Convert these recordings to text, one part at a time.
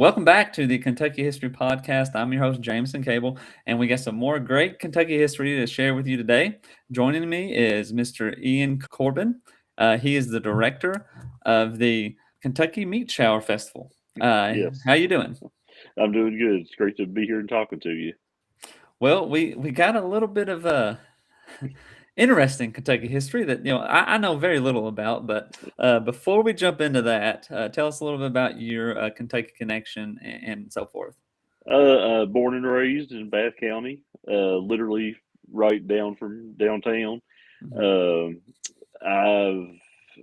welcome back to the Kentucky History Podcast. I'm your host, Jameson Cable, and we got some more great Kentucky history to share with you today. Joining me is Mr. Ion Corbin. He is the director of the Kentucky Meat Shower Festival. Yes, How you doing? I'm doing good. It's great to be here and talking to you. Well, we got a little bit of interesting Kentucky history that I know very little about. But before we jump into that, tell us a little bit about your Kentucky connection and so forth. Born and raised in Bath County, literally right down from downtown. Mhm. Um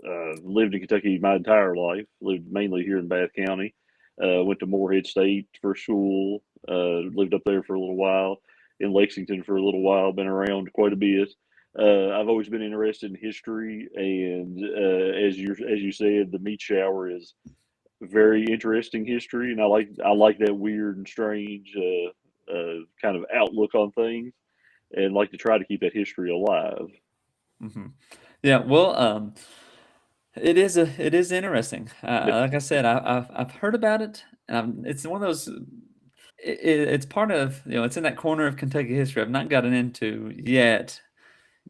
I've lived in Kentucky my entire life. Lived mainly here in Bath County. Went to Morehead State for school. Lived up there for a little while. In Lexington for a little while. Been around quite a bit. I've always been interested in history, and as you said, the meat shower is very interesting history, and I like that weird and strange kind of outlook on things, and like to try to keep that history alive. Hmm. Yeah, well, it is interesting. Like I said, I've heard about it. It's one of those. It's part of it's in that corner of Kentucky history I've not gotten into yet.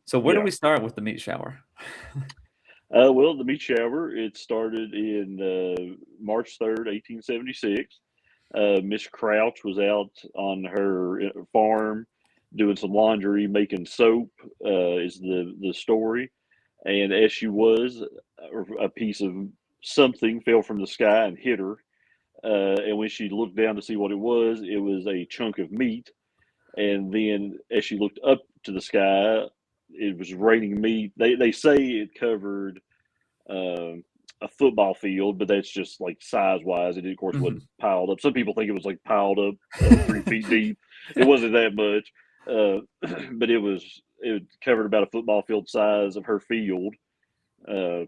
So where do Yeah. we start with the meat shower? Well, the meat shower, it started in March 3rd, 1876. Miss Crouch was out on her farm doing some laundry, making soap, is the story. And as she was, a piece of something fell from the sky and hit her. And when she looked down to see what it was a chunk of meat. And then as she looked up to the sky, it was raining meat. They say it covered um, a football field, but that's just like size wise. It of course wasn't Hmm. piled up. Some people think it was like piled up 3 feet deep. It wasn't that much, but it covered about a football field size of her field. Uh,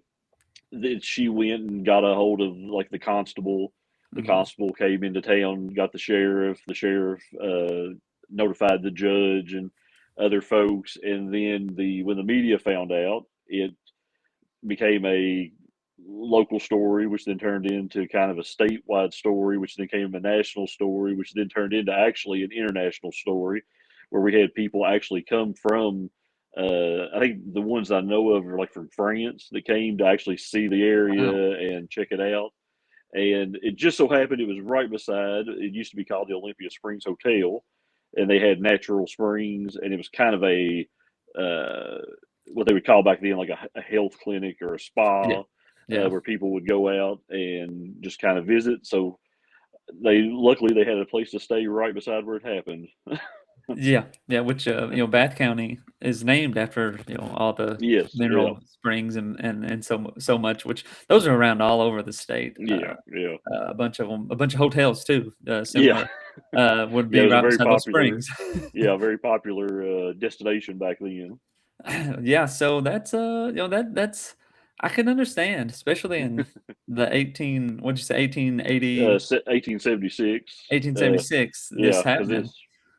then she went and got a hold of like the constable. The Hmm. constable came into town, got the sheriff. The sheriff notified the judge and other folks, and then the when the media found out, it became a local story, which then turned into kind of a statewide story, which then became a national story, which then turned into actually an international story, where we had people actually come from. I think the ones I know of are like from France that came to actually see the Wow. area and check it out. And it just so happened it was right beside. It used to be called the Olympia Springs Hotel, and they had natural springs, and it was kind of a uh, what they would call back then like a health clinic or a Yeah. spa, Yeah. where people would go out and just kind of visit. So they luckily they had a place to stay right beside where it happened. Yeah, yeah, which Bath County is named after all the Yes, yeah, mineral springs and so much, which those are around all over the state. yeah, yeah, A bunch of them, a bunch of hotels too, yeah, similar, would yeah. It be was a right very beside those popular, springs. yeah, very popular destination back then. Yeah, so that's that's I can understand, especially in the what'd you say, 1876. 1876, this Yeah, because happening.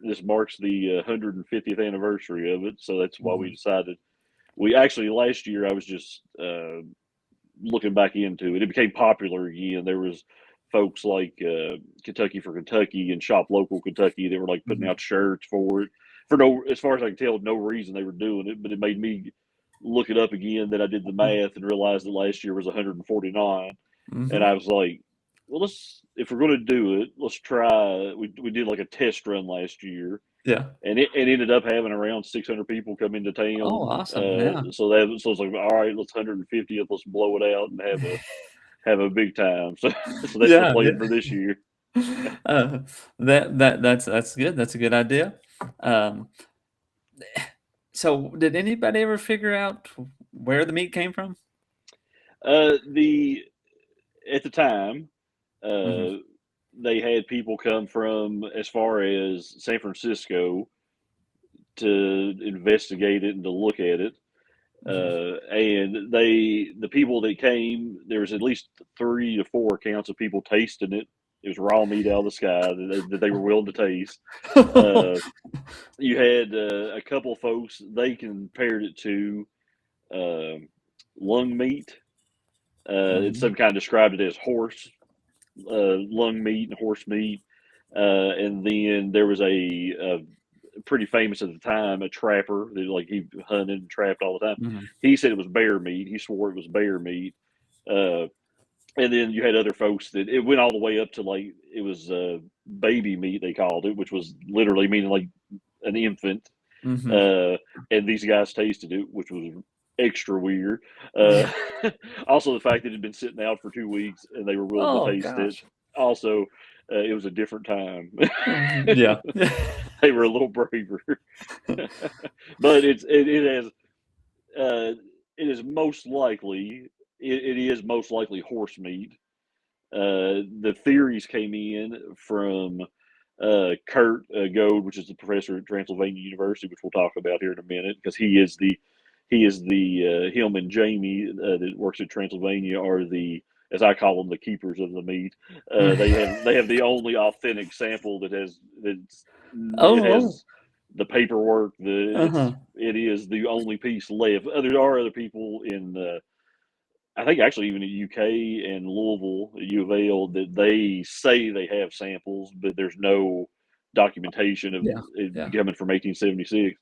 this marks the 150th anniversary of it, so that's why we Mhm. decided. We actually last year I was just looking back into it. It became popular again. There was folks like Kentucky for Kentucky and Shop Local Kentucky that were like putting Mhm. out shirts for it for no, as far as I can tell, no reason they were doing it, but it made me look it up again. Then I did the math and realized that last year was 149, and Mhm. I was like, well, let's if we're going to do it, let's try. We did like a test run last year, Yeah. and it ended up having around 600 people come into Oh, town. awesome, yeah. So it's like, all right, let's 150th, let's blow it out and have a big time. So that's the Yeah, plan for yeah. this year. Uh, that's good. That's a good idea. Um, so did anybody ever figure out where the meat came from? The At the time, Mhm. uh, they had people come from as far as San Francisco to investigate it and to look at it. Mhm. And the people that came, there was at least 3 to 4 accounts of people tasting it. It was raw meat out of the sky that they were willing to taste. Uh, you had a couple of folks, they compared it to um lung meat. And Mhm. some kind of described it as horse. lung meat and horse meat. And then there was a pretty famous at the time, a trapper that like he hunted and trapped all the time. Mhm. He said it was bear meat. He swore it was bear meat. Uh, and then you had other folks that it went all the way up to like it was baby meat they called it, which was literally meaning like an infant. Mhm. Uh, and these guys tasted it, which was extra weird. Uh, Yeah. also, the fact that it had been sitting out for 2 weeks and they were willing to Oh taste it. gosh. Also, it was a different time. Mhm. Yeah. They were a little braver, but uh, it is most likely it is most likely horse meat. The theories came in from Kurt Goad, which is the professor at Transylvania University, which we'll talk about here in a minute, because him and Jamie that works at Transylvania are the, as I call them, the keepers of the meat. They have the only authentic sample it Oh, oh. has the paperwork. Uh-huh. It is the only piece left. There are other people in I think actually even at UK and Louisville, U of L, that they say they have samples, but there's no documentation of Yeah. it Yeah. coming from 1876.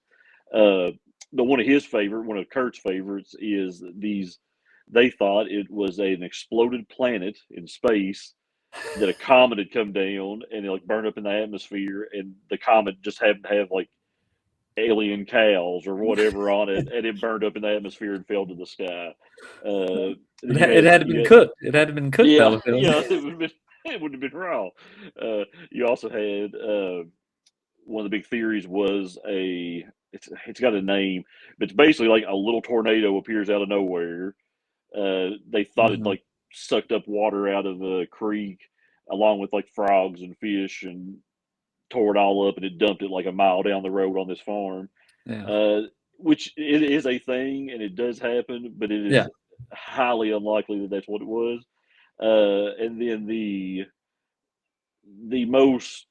But one of Kurt's favorites is these. They thought it was an exploded planet in space that a comet had come down and it like burned up in the atmosphere, and the comet just happened to have like alien cows or whatever on it, and it burned up in the atmosphere and fell to the sky. It, Then ha- it had been cooked. It had been cooked yeah, though. If it was. yeah, it would have been raw. You also had one of the big theories was it's got a name, but it's basically like a little tornado appears out of nowhere. They thought it Mhm. like sucked up water out of a creek along with like frogs and fish and tore it all up, and it dumped it like a mile down the road on this farm. Yeah. Uh, which it is a thing and it does happen, but it Yeah. is highly unlikely that that's what it was. And then the most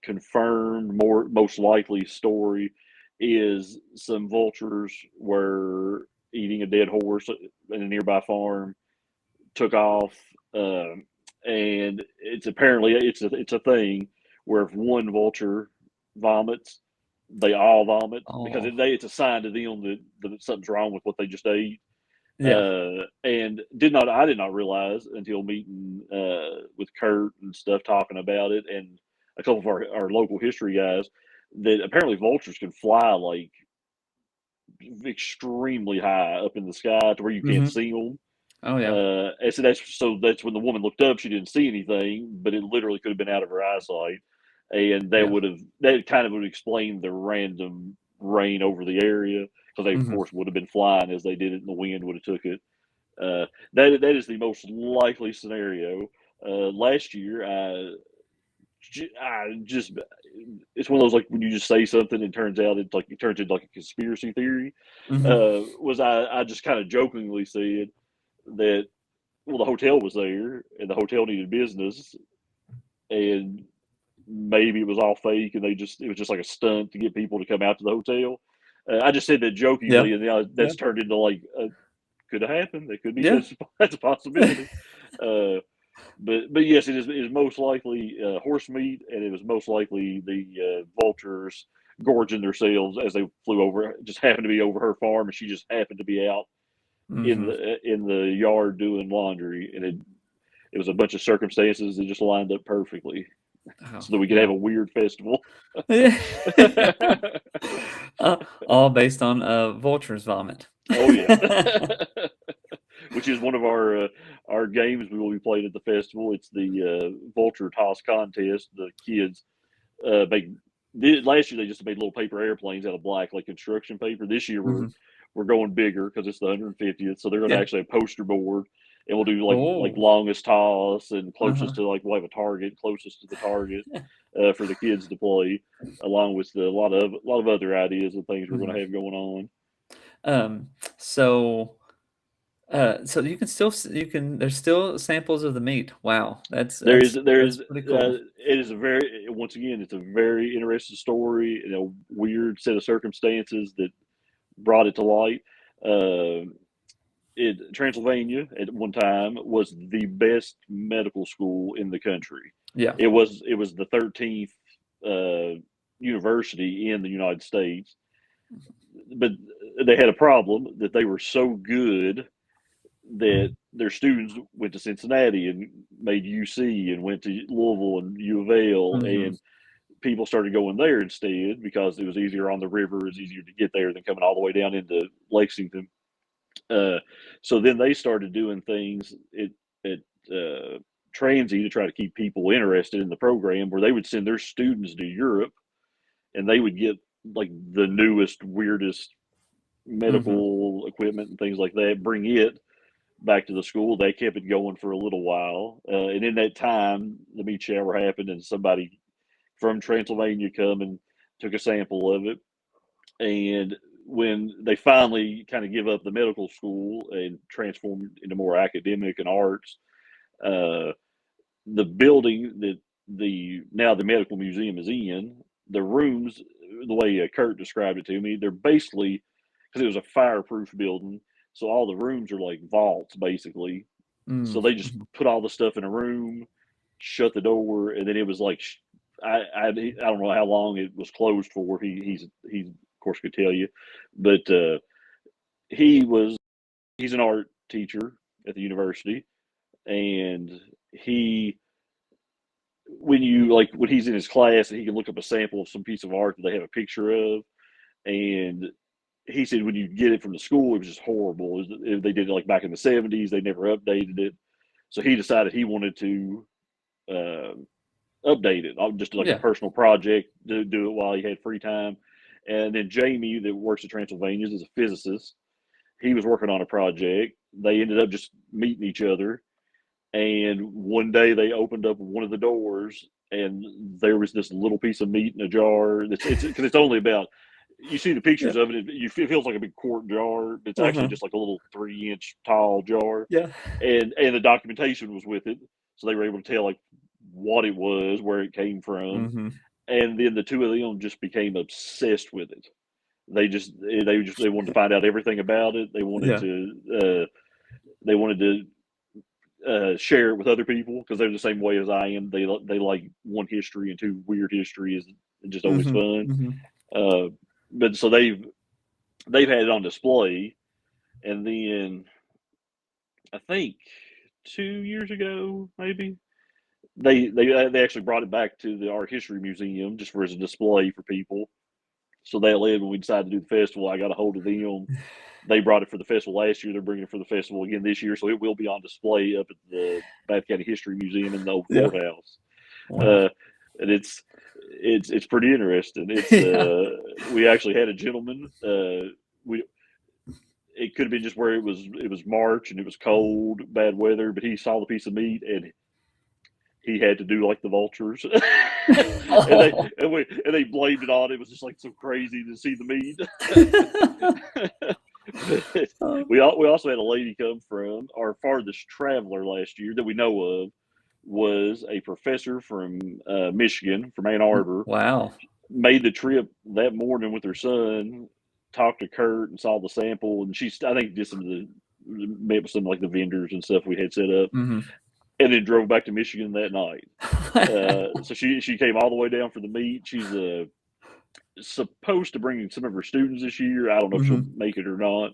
confirmed, most likely story is some vultures were eating a dead horse in a nearby farm, took off, and it's a thing where if one vulture vomits, they all vomit because Oh. it's a sign to them that something's wrong with what they just ate. Yeah. And I did not realize until meeting with Kurt and stuff talking about it, and a couple of our local history guys, that apparently vultures can fly like extremely high up in the sky to where you can't Mhm. see them. Oh yeah. And that's when the woman looked up, she didn't see anything, but it literally could have been out of her eyesight, and Yeah. that kind of would explain the random rain over the area, because they of Mhm. course would have been flying as they did it, and the wind would have took it. That is the most likely scenario. Last year, I just it's one of those like when you just say something and it turns into like a conspiracy theory. Mhm. Was I just kind of jokingly said that, well, the hotel was there and the hotel needed business, and maybe it was all fake and it was just like a stunt to get people to come out to the hotel. I just said that Yeah. jokingly, and Yeah. that's turned into like could have happened. That could be Yeah. that's a possibility. Uh, but yes, it is most likely horse meat, and it was most likely the vultures gorging themselves as they flew over. Just happened to be over her farm, and she just happened to be out Mhm. in the yard doing laundry, and it was a bunch of circumstances that just lined up perfectly Oh, so that we could yeah. have a weird festival. Yeah. All based on vulture's vomit. Oh yeah. Which is one of our games we will be playing at the festival. It's the vulture toss contest. The kids make last year they just made little paper airplanes out of black like construction paper. This year Mhm. we're going bigger because it's the 150th, so they're going to Yeah. actually have poster board, and we'll do like Oh. longest toss and Uh-huh. closest to like we'll have a target closest to the target for the kids to play, along with a lot of other ideas and things we're going to Mhm. have going on. Um, so so you can still there's still samples of the meat. Wow. That's pretty cool. It is a very once again it's a very interesting story and a weird set of circumstances that brought it to light. Uh, Transylvania at one time was the best medical school in the country. Yeah. It was the 13th university in the United States, but they had a problem that they were so good that their students went to Cincinnati and made UC and went to Louisville and U of L, Hmm. and people started going there instead because it was easier on the river, it was easier to get there than coming all the way down into Lexington. Uh, so then they started doing things at Transy to try to keep people interested in the program, where they would send their students to Europe and they would get like the newest, weirdest Hmm. medical equipment and things like that, bring it back to the school. They kept it going for a little while. And in that time, the meat shower happened and somebody from Transylvania come and took a sample of it. And when they finally kind of give up the medical school and transform into more academic and arts, uh, the building that the medical museum is in, the rooms, the way Kurt described it to me, they're basically, because it was a fireproof building, so all the rooms are like vaults basically. So they just Mm-hmm. put all the stuff in a room, shut the door, and then it was like I don't know how long it was closed for. He's of course could tell you, but he was he's an art teacher at the university, and he when he's in his class and he can look up a sample of some piece of art that they have a picture of, and he said when you get it from the school, it was just horrible. They did it like back in the 70s. They never updated it, so he decided he wanted to uh, update it, just like a Yeah. personal project to do it while he had free time. And then Jamie, that works at Transylvania, is a physicist. He was working on a project. They ended up just meeting each other, and one day they opened up one of the doors, and there was this little piece of meat in a jar. It's because it's only about, you see the Yeah. pictures of it, it feels like a big quart jar. It's actually Uh-huh. just like a little 3-inch tall jar, Yeah. and the documentation was with it, so they were able to tell like what it was, where it came from, Hmm. and then the two of them just became obsessed with it. They wanted to find out everything about it. Yeah. They wanted to share it with other people because they're the same way as I am. They like one history and two weird history is just always Hmm. fun. Hmm. Uh, but so they've had it on display, and then I think 2 years ago maybe they actually brought it back to the art history museum just for as a display for people. So that led when we decided to do the festival. I got a hold of them. They brought it for the festival last year. They're bringing it for the festival again this year, so it will be on display up at the Bath County History Museum in the old Yeah. courthouse. Wow. Uh, and it's pretty interesting. Yeah. We actually had a gentleman. We It could have been just where it was March and it was cold, bad weather, but he saw the piece of meat and he had to do like the vultures, and they Oh. and they blamed it on it. It was just like so crazy to see the meat. But Oh. we also had a lady come from our farthest traveler last year that we know of was a professor from Michigan, from Ann Arbor. Wow. Made the trip that morning with her son, talked to Kurt and saw the sample, and I think did some of the met with some like the vendors and stuff we had set up, Hmm. and then drove back to Michigan that night. So she came all the way down for the meet. She's supposed to bring in some of her students this year. I don't know if she'll Hmm. make it or not,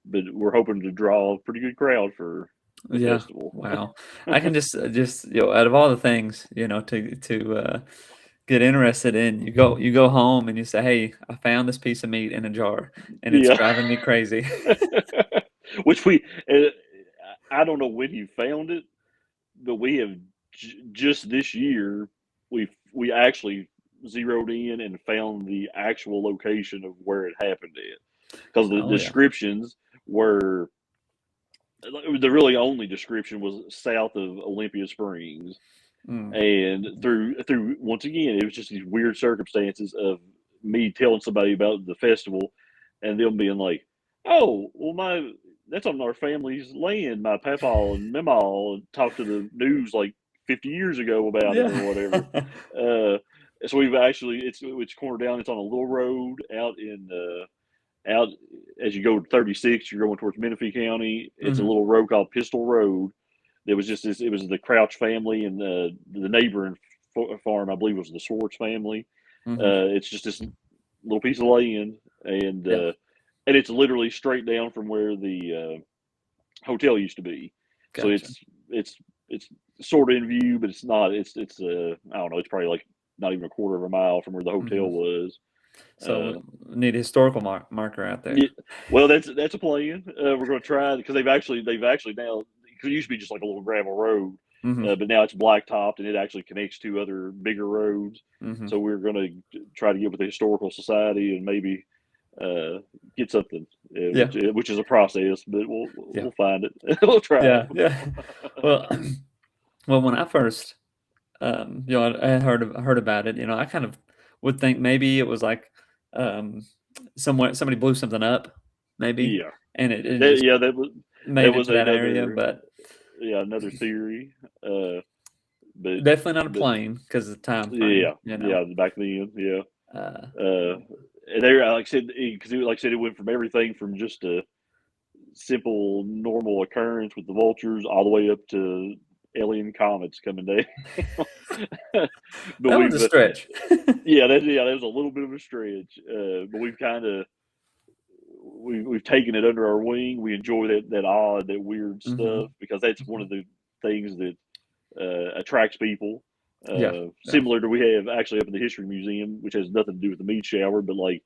but we're hoping to draw a pretty good crowd for the Yeah. festival. Wow. I can just out of all the things to get interested in, you go home and you say, "Hey, I found this piece of meat in a jar, and it's Yeah, driving me crazy." which I don't know when you found it, but we have just this year we actually zeroed in and found the actual location of where it happened at, because the Oh yeah. descriptions were the really only description was south of Olympia Springs, Mm. and through once again it was just these weird circumstances of me telling somebody about the festival and them being like, oh well, my that's on our family's land, my papa and mama talked to the news like 50 years ago about it Yeah. or whatever. uh so we've actually it's cornered down, it's on a little road out in out as you go to 36, you're going towards Menifee County. It's a Mm-hmm. little road called Pistol Road. There was just this. It was the Crouch family and the neighboring farm, I believe, was the Swartz family. Mm-hmm. It's just this little piece of land, Yeah. and it's literally straight down from where the hotel used to be. So Gotcha. it's sort of in view, but it's not. It's I don't know. It's probably like not even a quarter of a mile from where the hotel Mm-hmm. was. So Uh, we need a historical marker out there. yeah, well, that's a plan. We're going to try because they've actually now, because it used to be just like a little gravel road, Mm-hmm. but now it's blacktopped and it actually connects to other bigger roads. Mm-hmm. So we're going to try to get with the historical society and maybe uh, get something, Yeah. which is a process, but Yeah. we'll find it. We'll try. Yeah. Yeah. Well, well, when I first, I had heard about it. I kind of would think maybe it was like, um, somebody blew something up, maybe, Yeah, and it just yeah, that made it was to that area, another but another theory. But definitely not a but plane because of the time frame. yeah, yeah, back then, yeah. Uh, And there, like I said, because like I said, it went from everything from just a simple, normal occurrence with the vultures all the way up to alien comets coming down. But that was a stretch. yeah, that was a little bit of a stretch. But we've taken it under our wing. We enjoy that odd, that weird Hmm. stuff because that's one of the things that attracts people. Yeah. Yeah. Similar to we have actually up in the History Museum, which has nothing to do with the meat shower, but like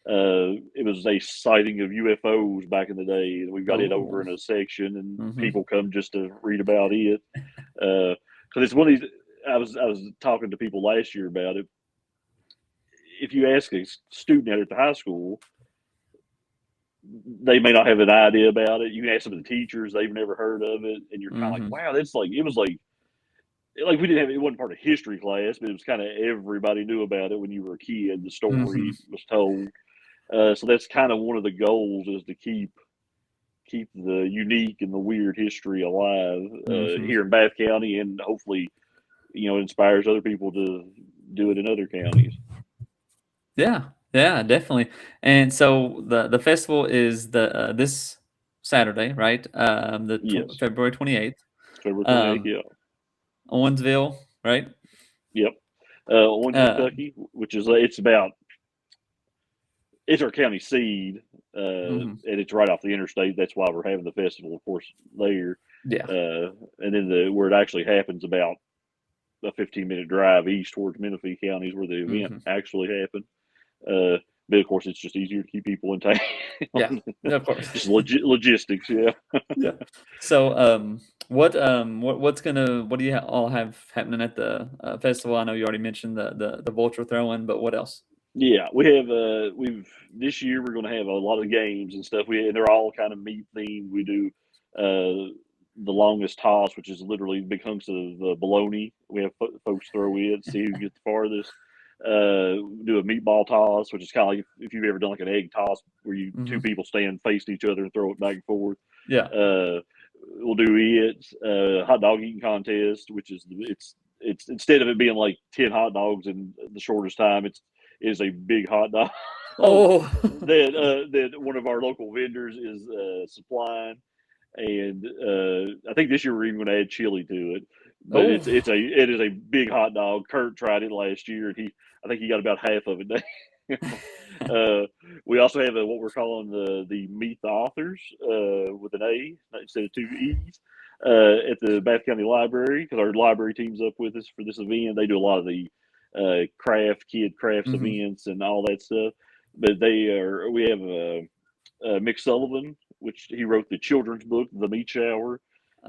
it was a sighting of UFOs back in the day, and we've got it over Oh. in a section, and Hmm. people come just to read about it. Because it's one of these. I was talking to people last year about it. If you ask a student out at the high school, they may not have an idea about it. You can ask some of the teachers; they've never heard of it, and you're kind of like, Hmm. "Wow, that's like it was like we didn't have it wasn't part of history class, but it was kind of everybody knew about it when you were a kid. The Hmm. story was told, so that's kind of one of the goals is to keep the unique and the weird history alive Hmm. here in Bath County, and hopefully, it inspires other people to do it in other counties. Yeah. Yeah. Definitely. And so the festival is this Saturday, right? Yes, February 28th. February 28th. Um, Yeah, Owensville, right? yep. Owens, Uh, Kentucky, which is it's our county seed, mhm. and it's right off the interstate. That's why we're having the festival, of course, there. Yeah. And then where it actually happens about a 15-minute drive east towards Menifee County is where the event Hmm. actually happened. Uh, but of course, it's just easier to keep people in town. Yeah. Yeah, of course. Just logistics, yeah. Yeah. So, what do you all have happening at the festival? I know you already mentioned the vulture throwing, but what else? Yeah, we have we've this year we're going to have a lot of games and stuff. And they're all kind of meat themed. We do the longest toss, which is literally big hunks of bologna. We have folks throw it, see who gets the farthest. We do a meatball toss, which is kind of like if you've ever done like an egg toss where you two Hmm. people stand facing each other and throw it back and forth. Yeah. Uh, we'll do it. Hot dog eating contest, which is it's instead of it being like 10 hot dogs in the shortest time, it is a big hot dog Oh. that one of our local vendors is supplying. And I think this year we're even going to add chili to it. But Oh. it is a big hot dog. Kurt tried it last year, and I think he got about half of it. uh, we also have what we're calling the Meet the Authors with an A instead of two E's at the Bath County Library because our library team's up with us for this event. They do a lot of the kid crafts Hmm. events and all that stuff. But we have Mick Sullivan, which he wrote the children's book, The Meat Shower.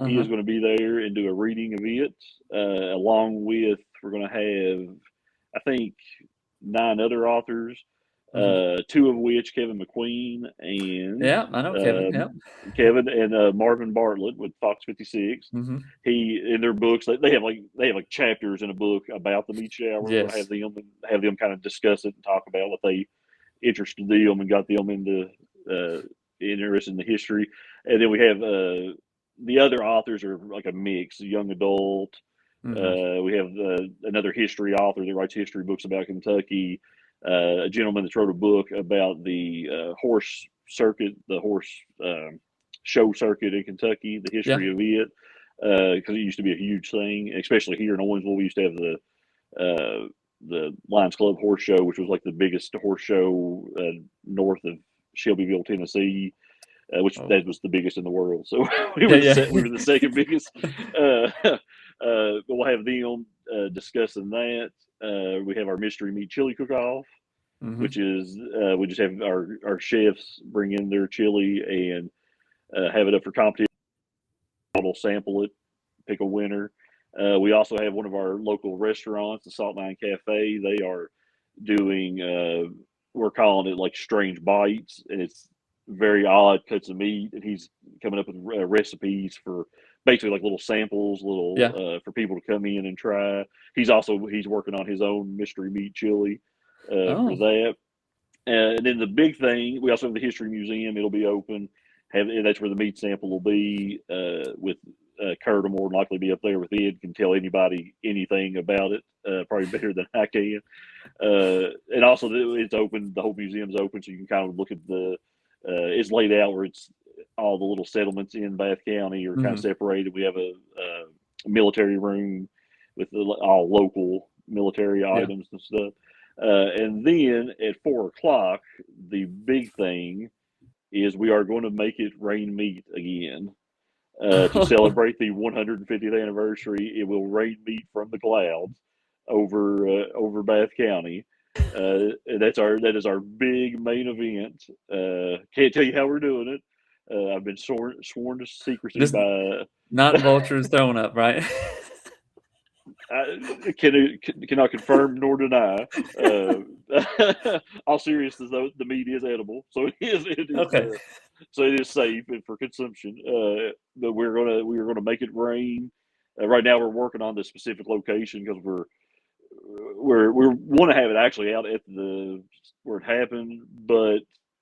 He is Uh-huh. going to be there and do a reading of it, along with we're going to have, I think, 9 other authors, Hmm. two of which Kevin McQueen and Yeah, I know Kevin. Yep. Marvin Bartlett with Fox 56. Hmm. He in their books they have like chapters in a book about the meat shower. We're going to Yes. have them kind of discuss it and talk about what they interested them and got them into uh, interest in the history. And then we have the other authors are like a mix, young adult. Hmm. We have another history author that writes history books about Kentucky. a gentleman that's wrote a book about the horse circuit, the horse show circuit in Kentucky, the Yeah. history of it, because it used to be a huge thing, especially here in Owensville. We used to have the Lions Club Horse Show, which was like the biggest horse show north of Shelbyville, Tennessee, which Oh. that was the biggest in the world. So we Yeah. we were the second biggest. But we'll have them discussing that. We have our mystery meat chili cook-off, Hmm. which is we just have our chefs bring in their chili and have it up for competition. We'll sample it, pick a winner. We also have one of our local restaurants, the Salt Mine Cafe. They are doing, we're calling it like strange bites, and it's very odd cuts of meat. And he's coming up with recipes for basically like little samples, Yeah. for people to come in and try. He's working on his own mystery meat chili for Oh. that. And then the big thing, we also have the History Museum. It'll be open. That's where the meat sample will be. With Kurt will more than likely be up there with it. Can tell anybody anything about it, probably better than I can. And also, it's open. The whole museum's open, so you can kind of look at the. It's laid out where it's all the little settlements in Bath County are kind of Hmm. separated. We have a military room with all local military Yeah. items and stuff. And then at 4 o'clock, the big thing is we are going to make it rain meat again to celebrate the 150th anniversary. It will rain meat from the clouds over Bath County. That is our big main event. Can't tell you how we're doing it. I've been sworn to secrecy Just by. not vultures throwing up, right? I cannot confirm nor deny. All seriousness, though, the meat is edible, so Okay. so it is safe and for consumption. But we are gonna make it rain. Right now, we're working on the specific location because we want to have it actually out at the where it happened, but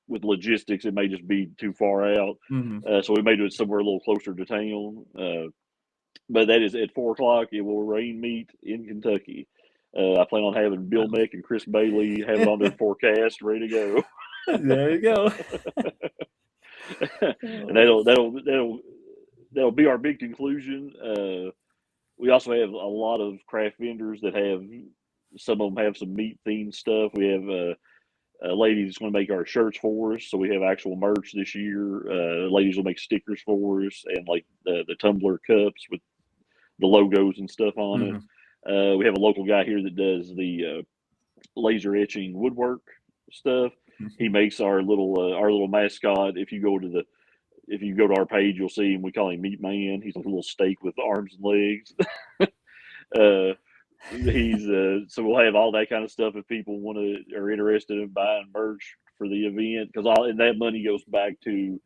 with logistics, it may just be too far out. Hmm. So we may do it somewhere a little closer to town. But that is at 4 o'clock. It will rain meat in Kentucky. I plan on having Bill Meck and Chris Bailey have it on their forecast, ready to There you go. go. And that'll be our big conclusion. We also have a lot of craft vendors that have some of them have some meat themed stuff. We have a lady that's going to make our shirts for us, so we have actual merch this year. Ladies will make stickers for us and like the tumbler cups with the logos and stuff on it. Hmm. We have a local guy here that does the laser etching woodwork stuff. He makes our little mascot. If you go to our page, you'll see him. We call him Meat Man. He's like a little steak with arms and legs. uh, he's So we'll have all that kind of stuff if people are interested in buying merch for the event, because all and that money goes back to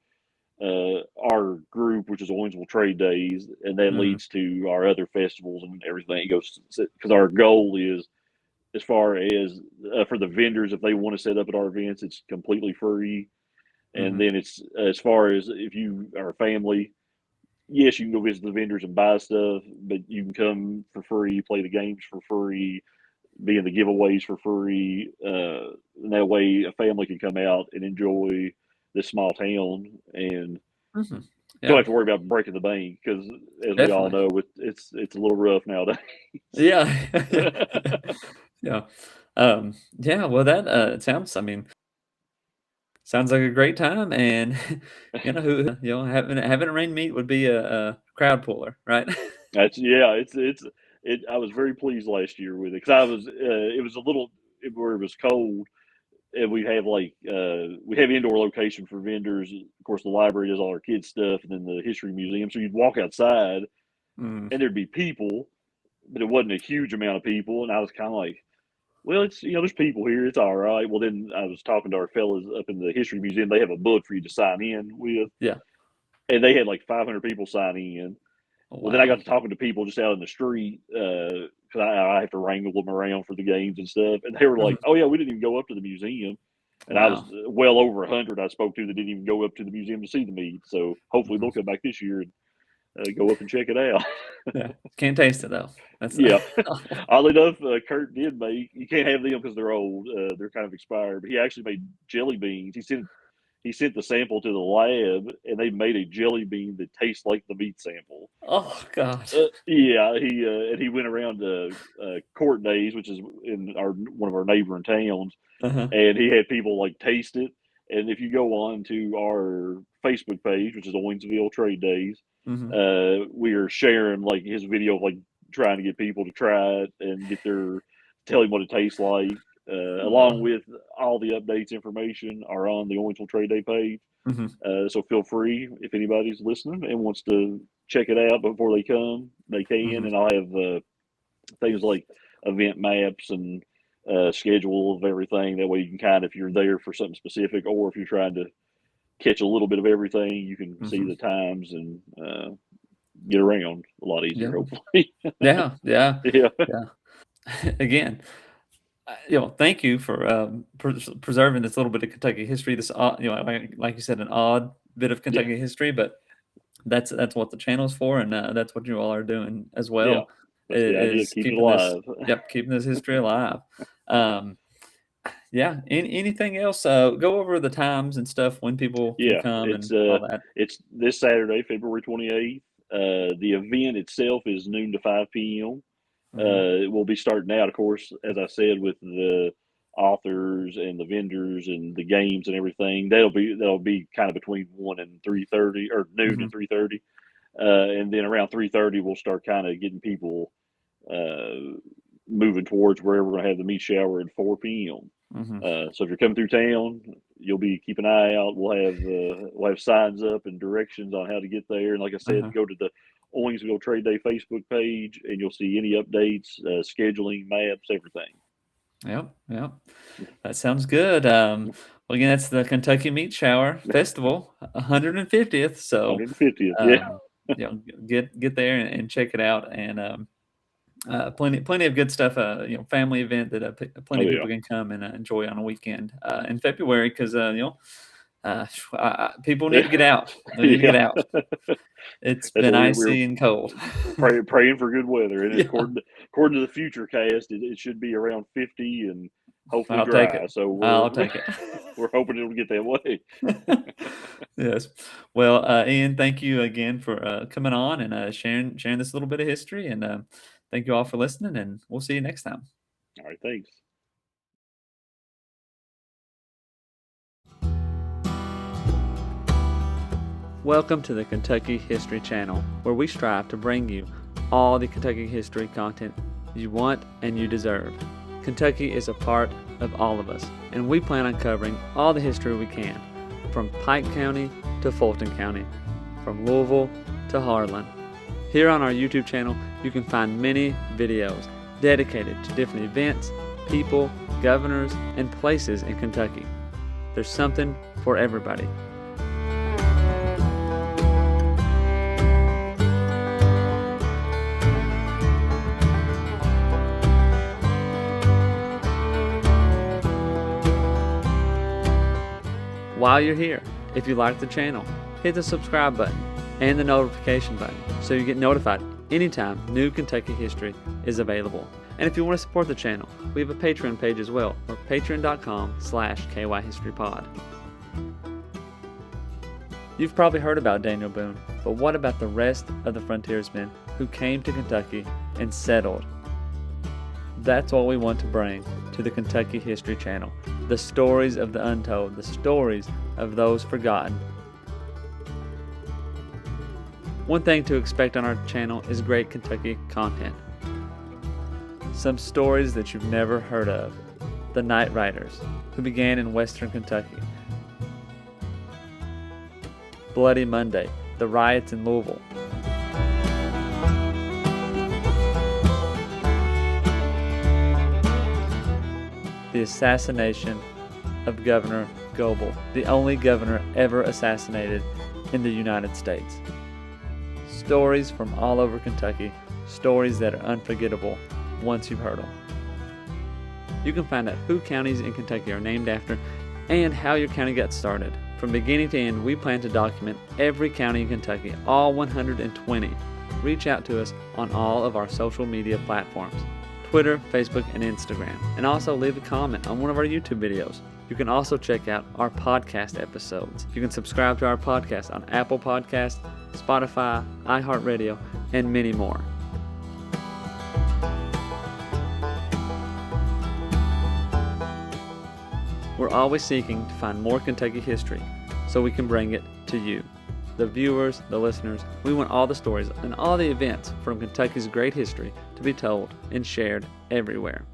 our group, which is Owensville Trade Days, and that Hmm. leads to our other festivals and everything. It goes because our goal is, as far as for the vendors, if they want to set up at our events, it's completely free. And Hmm. then it's as far as if you are a family, yes, you can go visit the vendors and buy stuff, but you can come for free, play the games for free, be in the giveaways for free. And that way, a family can come out and enjoy this small town and Hmm. don't Yeah, have to worry about breaking the bank because, as we all definitely. know, it's a little rough nowadays. Yeah. Yeah. Yeah, well, that, sounds, I mean, sounds like a great time, and, having it rain meat would be a crowd puller, right? That's yeah. I was very pleased last year with it because I was. It was a little where it was cold, and we have indoor location for vendors. Of course, the library does all our kids stuff, and then the history museum. So you'd walk outside, Mm, and there'd be people, but it wasn't a huge amount of people, and I was kind of like, well, it's there's people here. It's all right. Well, then I was talking to our fellas up in the history museum. They have a book for you to sign in with, yeah. and they had like 500 people sign in. Oh, Well, then I got wow. to talking to people just out in the street because I have to wrangle them around for the games and stuff, and they were like, Mhm. "Oh yeah, we didn't even go up to the museum." And I was Wow. well over 100 I spoke to that didn't even go up to the museum to see the meet. So hopefully they'll Mhm. come back this year go up and check it out. Yeah. Can't taste it though. That's Yeah. Oddly enough, Kurt did make. You can't have them because they're old. They're kind of expired. But he actually made jelly beans. He sent the sample to the lab, and they made a jelly bean that tastes like the meat sample. Oh God. Yeah, he went around to Court Days, which is in one of our neighboring towns, Uh-huh. and he had people like taste it. And if you go on to our Facebook page, which is Owensville Trade Days, we are sharing like his video of like trying to get people to try it and tell him what it tastes like, along with all the updates information are on the Owensville Trade Day page. So feel free if anybody's listening and wants to check it out before they come, they can. And I'll have things like event maps and schedule of everything. That way you can kind of, if you're there for something specific, or if you're trying to catch a little bit of everything, you can see the times and get around a lot easier, hopefully. Yeah. Yeah. Again, thank you for preserving this little bit of Kentucky history. This, like you said, an odd bit of Kentucky history, but that's what the channel's for, and that's what you all are doing as well. Yeah. That's the idea, keeping it alive. Keeping this history alive. Anything else? Go over the times and stuff when people can come and all that. It's this Saturday, February 28th. The event itself is noon to 5 p.m. It will be starting out, of course, as I said, with the authors and the vendors and the games and everything. That'll be kind of between 1 and 3:30, or noon and 3:30. And then around 3:30, we'll start kind of getting people moving towards where we're going to have the meat shower at 4 p.m. So if you're coming through town, you'll be keep an eye out. We'll have signs up and directions on how to get there. And like I said, go to the Owensville Trade Day Facebook page, and you'll see any updates, scheduling, maps, everything. Yep. That sounds good. Well, again, that's the Kentucky Meat Shower Festival, 150th. So 150th, get there and check it out. And plenty of good stuff. Family event that plenty of people can come and enjoy on a weekend in February, because people need to get out. They need to get out. It's been icy and cold. Praying for good weather, and according to the future cast, it should be around 50 and hopefully I'll dry. Take it. So I'll take it. We're hoping it'll get that way. Yes. Well, Ian, thank you again for coming on and sharing this little bit of history, and thank you all for listening, and we'll see you next time. All right, thanks. Welcome to the Kentucky History Channel, where we strive to bring you all the Kentucky history content you want and you deserve. Kentucky is a part of all of us, and we plan on covering all the history we can, from Pike County to Fulton County, from Louisville to Harlan. Here on our YouTube channel, you can find many videos dedicated to different events, people, governors, and places in Kentucky. There's something for everybody. While you're here, if you like the channel, hit the subscribe button and the notification button so you get notified anytime new Kentucky history is available. And if you want to support the channel, we have a Patreon page as well, or patreon.com/kyhistorypod. You've probably heard about Daniel Boone, but what about the rest of the frontiersmen who came to Kentucky and settled? That's what we want to bring to the Kentucky History Channel. The stories of the untold, the stories of those forgotten. One thing to expect on our channel is great Kentucky content. Some stories that you've never heard of. The Night Riders, who began in western Kentucky. Bloody Monday, the riots in Louisville. The assassination of Governor Goebel, the only governor ever assassinated in the United States. Stories from all over Kentucky, stories that are unforgettable once you've heard them. You can find out who counties in Kentucky are named after and how your county got started From beginning to end, we plan to document every county in Kentucky, all 120. Reach out to us on all of our social media platforms, Twitter, Facebook, and Instagram. And also leave a comment on one of our YouTube videos. You can also check out our podcast episodes. You can subscribe to our podcast on Apple Podcasts, Spotify, iHeartRadio, and many more. We're always seeking to find more Kentucky history so we can bring it to you, the viewers, the listeners. We want all the stories and all the events from Kentucky's great history to be told and shared everywhere.